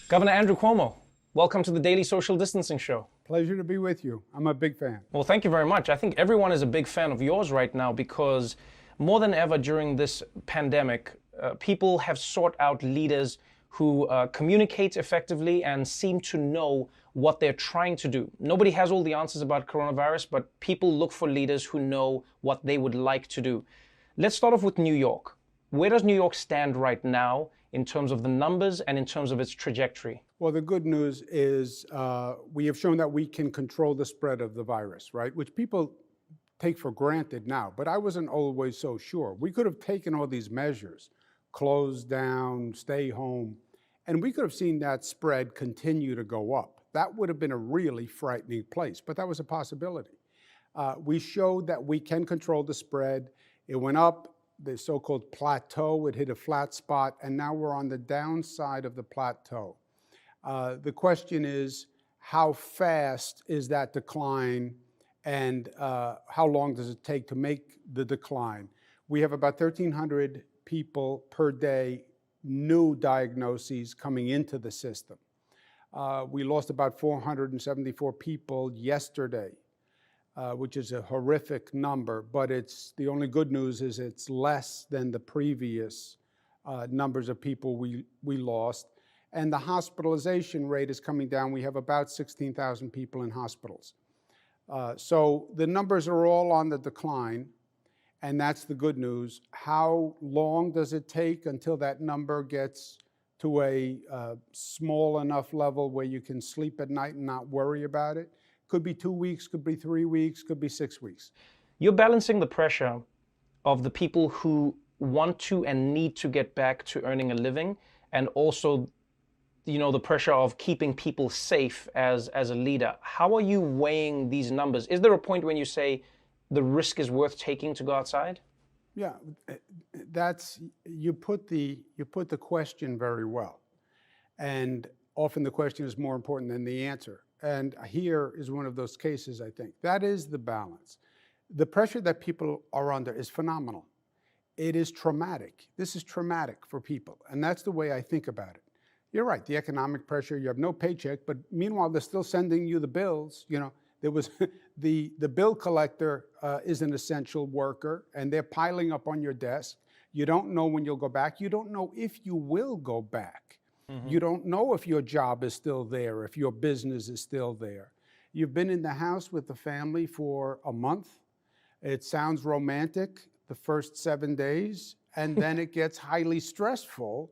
Governor Andrew Cuomo, welcome to the Daily Social Distancing Show. Pleasure to be with you. I'm a big fan. Well, thank you very much. I think everyone is a big fan of yours right now because more than ever during this pandemic, people have sought out leaders who communicate effectively and seem to know what they're trying to do. Nobody has all the answers about coronavirus, but people look for leaders who know what they would like to do. Let's start off with New York. Where does New York stand right now in terms of the numbers and in terms of its trajectory? Well, the good news is we have shown that we can control the spread of the virus, right? Which people take for granted now, but I wasn't always so sure. We could have taken all these measures, close down, stay home, and we could have seen that spread continue to go up. That would have been a really frightening place, but that was a possibility. We showed that we can control the spread. It went up, the so-called plateau, it hit a flat spot, and now we're on the downside of the plateau. The question is, how fast is that decline, and how long does it take to make the decline? We have about 1,300 people per day, new diagnoses coming into the system. We lost about 474 people yesterday, which is a horrific number, but the only good news is it's less than the previous numbers of people we lost. And the hospitalization rate is coming down. We have about 16,000 people in hospitals. So the numbers are all on the decline, and that's the good news. How long does it take until that number gets to a small enough level where you can sleep at night and not worry about it? Could be 2 weeks, could be 3 weeks, could be 6 weeks. You're balancing the pressure of the people who want to and need to get back to earning a living, and also, the pressure of keeping people safe as a leader. How are you weighing these numbers? Is there a point when you say the risk is worth taking to go outside? Yeah, you put the question very well. And often the question is more important than the answer. And here is one of those cases, I think. That is the balance. The pressure that people are under is phenomenal. It is traumatic. This is traumatic for people. And that's the way I think about it. You're right, the economic pressure, you have no paycheck, but meanwhile, they're still sending you the bills. There was the bill collector is an essential worker, and they're piling up on your desk. You don't know when you'll go back. You don't know if you will go back. Mm-hmm. You don't know if your job is still there, if your business is still there. You've been in the house with the family for a month. It sounds romantic the first 7 days, and then it gets highly stressful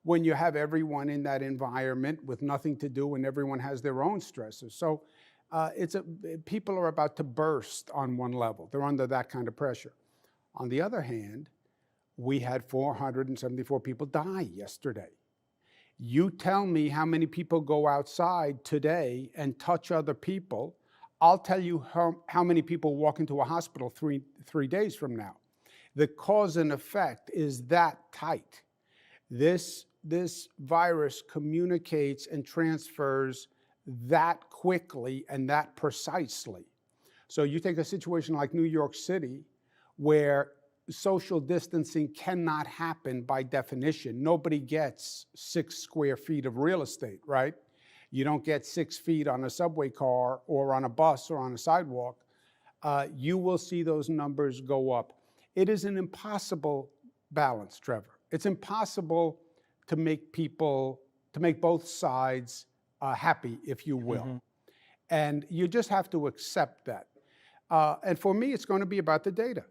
when you have everyone in that environment with nothing to do and everyone has their own stresses. So people are about to burst on one level. They're under that kind of pressure. On the other hand, we had 474 people die yesterday. You tell me how many people go outside today and touch other people. I'll tell you how many people walk into a hospital three days from now. The cause and effect is that tight. This virus communicates and transfers that quickly and that precisely. So you take a situation like New York City, where social distancing cannot happen by definition. Nobody gets 6 square feet of real estate, right? You don't get 6 feet on a subway car or on a bus or on a sidewalk. You will see those numbers go up. It is an impossible balance, Trevor. It's impossible to make both sides happy, if you will. Mm-hmm. And you just have to accept that. And for me, it's going to be about the data.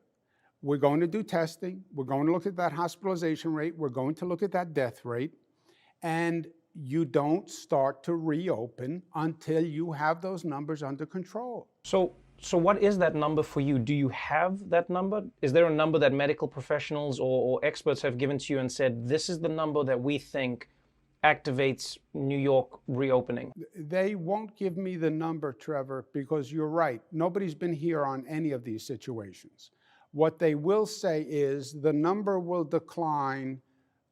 We're going to do testing. We're going to look at that hospitalization rate. We're going to look at that death rate. And you don't start to reopen until you have those numbers under control. So what is that number for you? Do you have that number? Is there a number that medical professionals or experts have given to you and said, this is the number that we think activates New York reopening? They won't give me the number, Trevor, because you're right. Nobody's been here on any of these situations. What they will say is the number will decline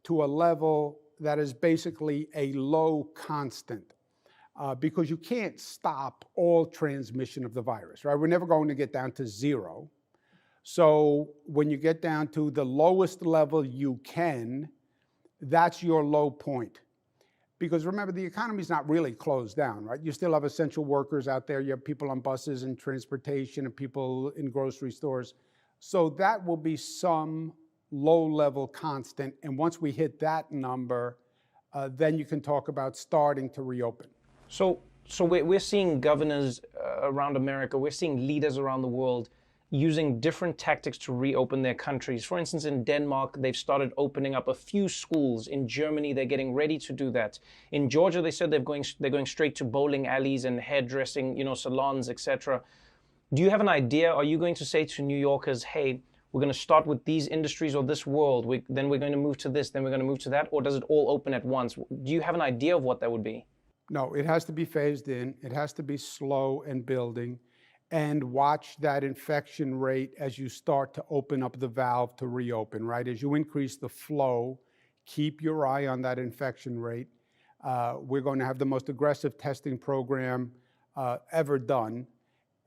to a level that is basically a low constant, because you can't stop all transmission of the virus, right? We're never going to get down to 0. So when you get down to the lowest level you can, that's your low point. Because remember, the economy's not really closed down, right? You still have essential workers out there. You have people on buses and transportation and people in grocery stores. So that will be some low-level constant. And once we hit that number, then you can talk about starting to reopen. So we're seeing governors around America, we're seeing leaders around the world using different tactics to reopen their countries. For instance, in Denmark, they've started opening up a few schools. In Germany, they're getting ready to do that. In Georgia, they said they're going straight to bowling alleys and hairdressing, salons, etc. Do you have an idea? Are you going to say to New Yorkers, hey, we're going to start with these industries or this world, then we're going to move to this, then we're going to move to that? Or does it all open at once? Do you have an idea of what that would be? No, it has to be phased in. It has to be slow and building. And watch that infection rate as you start to open up the valve to reopen, right? As you increase the flow, keep your eye on that infection rate. We're going to have the most aggressive testing program ever done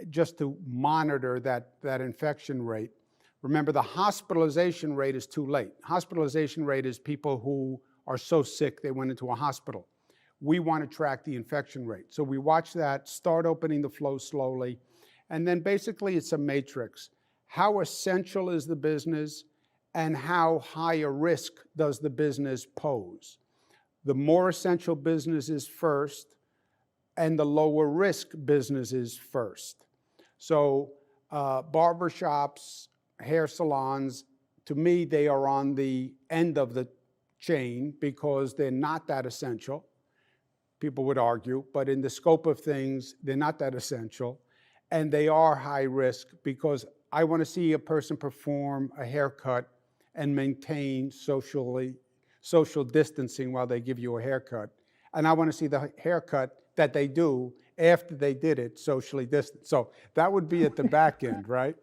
just to monitor that infection rate. Remember, the hospitalization rate is too late. Hospitalization rate is people who are so sick they went into a hospital. We want to track the infection rate. So we watch that, start opening the flow slowly. And then basically it's a matrix. How essential is the business and how high a risk does the business pose? The more essential businesses first and the lower risk businesses first. So barbershops, hair salons, to me, they are on the end of the chain because they're not that essential. People would argue, but in the scope of things, they're not that essential. And they are high risk because I want to see a person perform a haircut and maintain social distancing while they give you a haircut. And I want to see the haircut that they do after they did it socially distant. So that would be at the back end, right?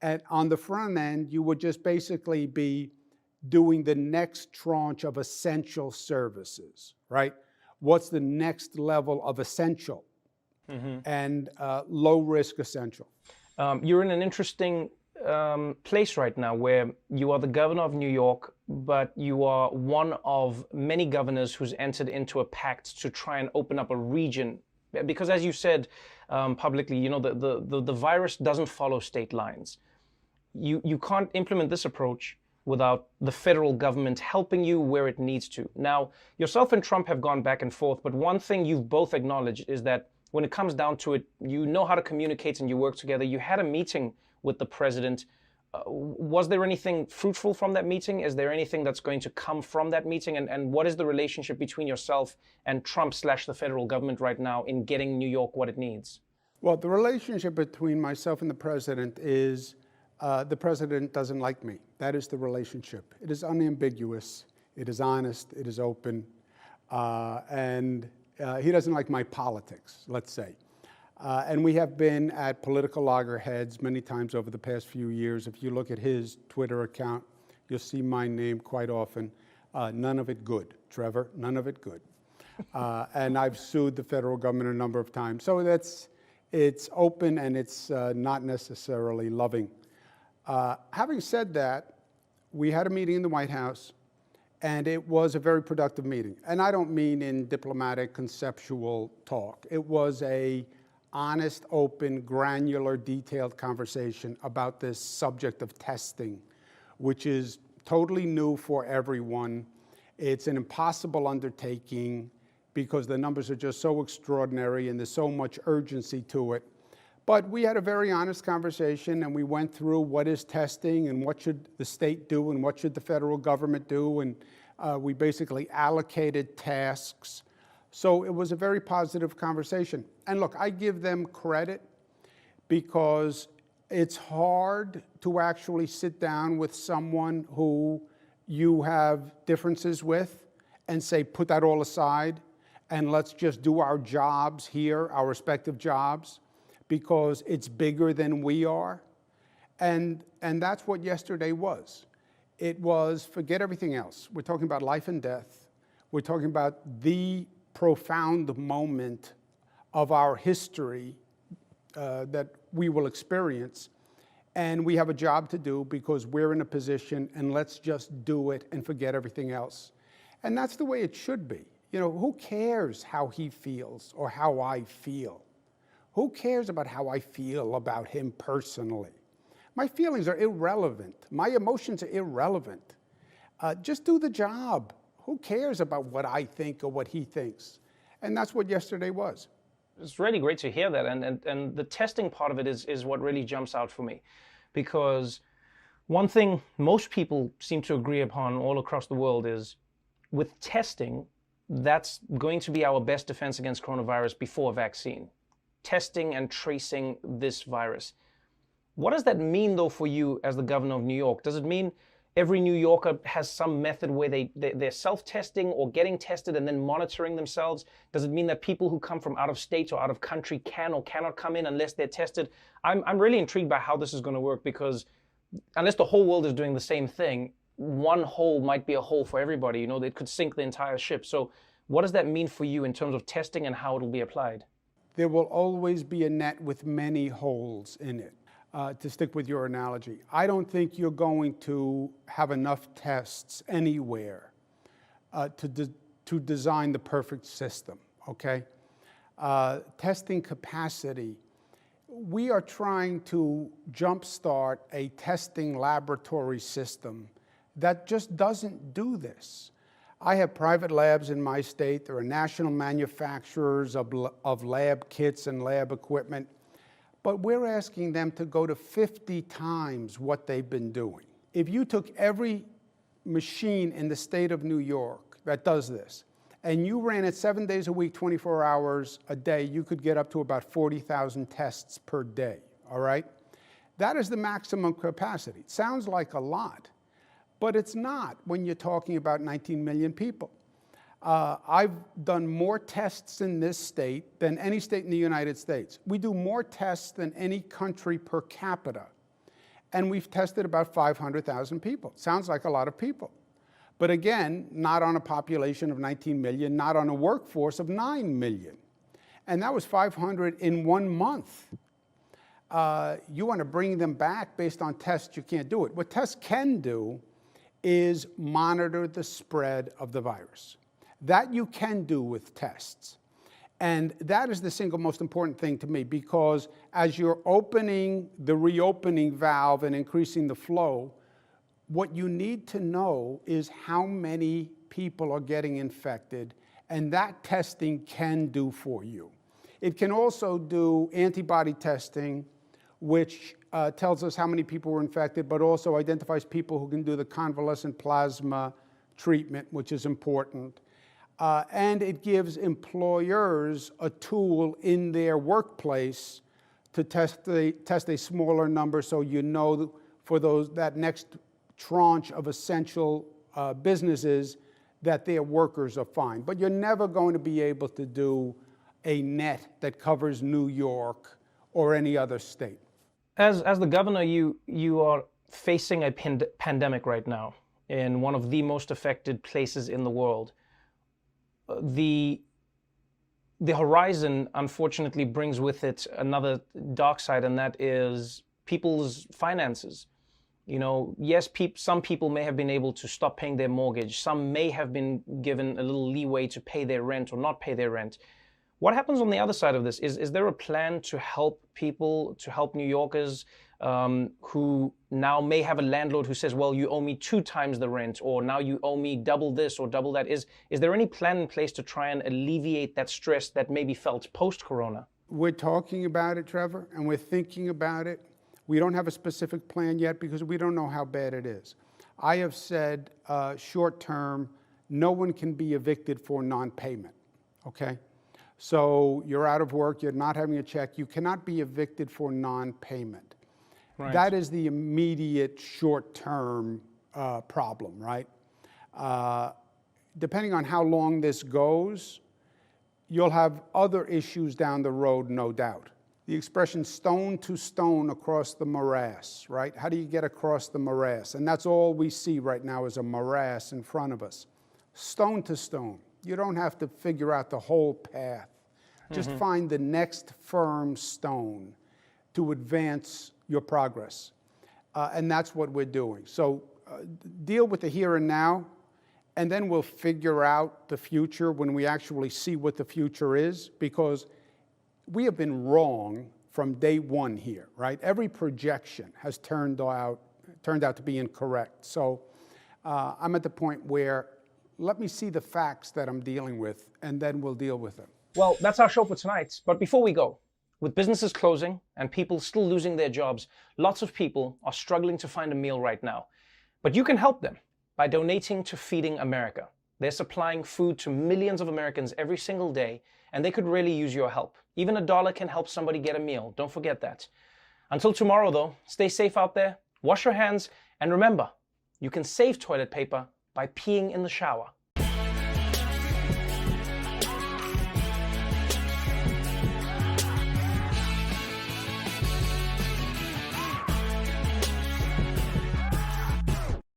And on the front end, you would just basically be doing the next tranche of essential services, right? What's the next level of essential? And low risk essential. You're in an interesting place right now where you are the governor of New York, but you are one of many governors who's entered into a pact to try and open up a region. Because as you said publicly, the virus doesn't follow state lines. You can't implement this approach without the federal government helping you where it needs to. Now, yourself and Trump have gone back and forth, but one thing you've both acknowledged is that when it comes down to it, you know how to communicate and you work together. You had a meeting with the president. Was there anything fruitful from that meeting? Is there anything that's going to come from that meeting? And what is the relationship between yourself and Trump/the federal government right now in getting New York what it needs? Well, the relationship between myself and the president is the president doesn't like me. That is the relationship. It is unambiguous. It is honest. It is open. And he doesn't like my politics, let's say. And we have been at political loggerheads many times over the past few years. If you look at his Twitter account, you'll see my name quite often. None of it good, Trevor, none of it good. And I've sued the federal government a number of times. So it's open and it's not necessarily loving. Having said that, we had a meeting in the White House. And it was a very productive meeting. And I don't mean in diplomatic, conceptual talk. It was a honest, open, granular, detailed conversation about this subject of testing, which is totally new for everyone. It's an impossible undertaking because the numbers are just so extraordinary and there's so much urgency to it. But we had a very honest conversation and we went through what is testing and what should the state do and what should the federal government do. And we basically allocated tasks. So it was a very positive conversation. And look, I give them credit because it's hard to actually sit down with someone who you have differences with and say, put that all aside and let's just do our jobs here, our respective jobs, because it's bigger than we are. And that's what yesterday was. It was forget everything else. We're talking about life and death. We're talking about the profound moment of our history that we will experience. And we have a job to do because we're in a position, and let's just do it and forget everything else. And that's the way it should be. You know, who cares how he feels or how I feel? Who cares about how I feel about him personally? My feelings are irrelevant. My emotions are irrelevant. Just do the job. Who cares about what I think or what he thinks? And that's what yesterday was. It's really great to hear that. And the testing part of it is what really jumps out for me. Because one thing most people seem to agree upon all across the world is with testing, that's going to be our best defense against coronavirus before a vaccine. Testing and tracing this virus. What does that mean, though, for you as the governor of New York? Does it mean every New Yorker has some method where they're self-testing or getting tested and then monitoring themselves? Does it mean that people who come from out of state or out of country can or cannot come in unless they're tested? I'm really intrigued by how this is going to work, because unless the whole world is doing the same thing, one hole might be a hole for everybody. You know, it could sink the entire ship. So what does that mean for you in terms of testing and how it'll be applied? There will always be a net with many holes in it. To stick with your analogy, I don't think you're going to have enough tests anywhere to design the perfect system, okay? Testing capacity. We are trying to jumpstart a testing laboratory system that just doesn't do this. I have private labs in my state. There are national manufacturers of lab kits and lab equipment. But we're asking them to go to 50 times what they've been doing. If you took every machine in the state of New York that does this, and you ran it 7 days a week, 24 hours a day, you could get up to about 40,000 tests per day, all right? That is the maximum capacity. It sounds like a lot, but it's not when you're talking about 19 million people. I've done more tests in this state than any state in the United States. We do more tests than any country per capita. And we've tested about 500,000 people. Sounds like a lot of people. But again, not on a population of 19 million, not on a workforce of 9 million. And that was 500 in 1 month. You want to bring them back based on tests, you can't do it. What tests can do is monitor the spread of the virus. That you can do with tests. And that is the single most important thing to me, because as you're opening the reopening valve and increasing the flow, what you need to know is how many people are getting infected, and that testing can do for you. It can also do antibody testing, which tells us how many people were infected, but also identifies people who can do the convalescent plasma treatment, which is important. And it gives employers a tool in their workplace to test a smaller number, so you know for that next tranche of essential businesses that their workers are fine. But you're never going to be able to do a net that covers New York or any other state. As the governor, you are facing a pandemic right now in one of the most affected places in the world. The horizon, unfortunately, brings with it another dark side, and that is people's finances. You know, yes, some people may have been able to stop paying their mortgage. Some may have been given a little leeway to pay their rent or not pay their rent. What happens on the other side of this? Is there a plan to help people, to help New Yorkers who now may have a landlord who says, well, you owe me 2 times the rent, or now you owe me double this or double that? Is there any plan in place to try and alleviate that stress that may be felt post-corona? We're talking about it, Trevor, and we're thinking about it. We don't have a specific plan yet because we don't know how bad it is. I have said short term, no one can be evicted for non-payment, okay? So you're out of work, you're not having a check, you cannot be evicted for non-payment. Right. That is the immediate short-term problem, right? Depending on how long this goes, you'll have other issues down the road, no doubt. The expression stone to stone across the morass, right? How do you get across the morass? And that's all we see right now is a morass in front of us. Stone to stone. You don't have to figure out the whole path. Just find the next firm stone to advance your progress. And that's what we're doing. So deal with the here and now and then we'll figure out the future when we actually see what the future is, because we have been wrong from day one here, right? Every projection has turned out to be incorrect. So I'm at the point where let me see the facts that I'm dealing with, and then we'll deal with them. Well, that's our show for tonight. But before we go, with businesses closing and people still losing their jobs, lots of people are struggling to find a meal right now. But you can help them by donating to Feeding America. They're supplying food to millions of Americans every single day, and they could really use your help. Even $1 can help somebody get a meal. Don't forget that. Until tomorrow, though, stay safe out there, wash your hands, and remember, you can save toilet paper by peeing in the shower.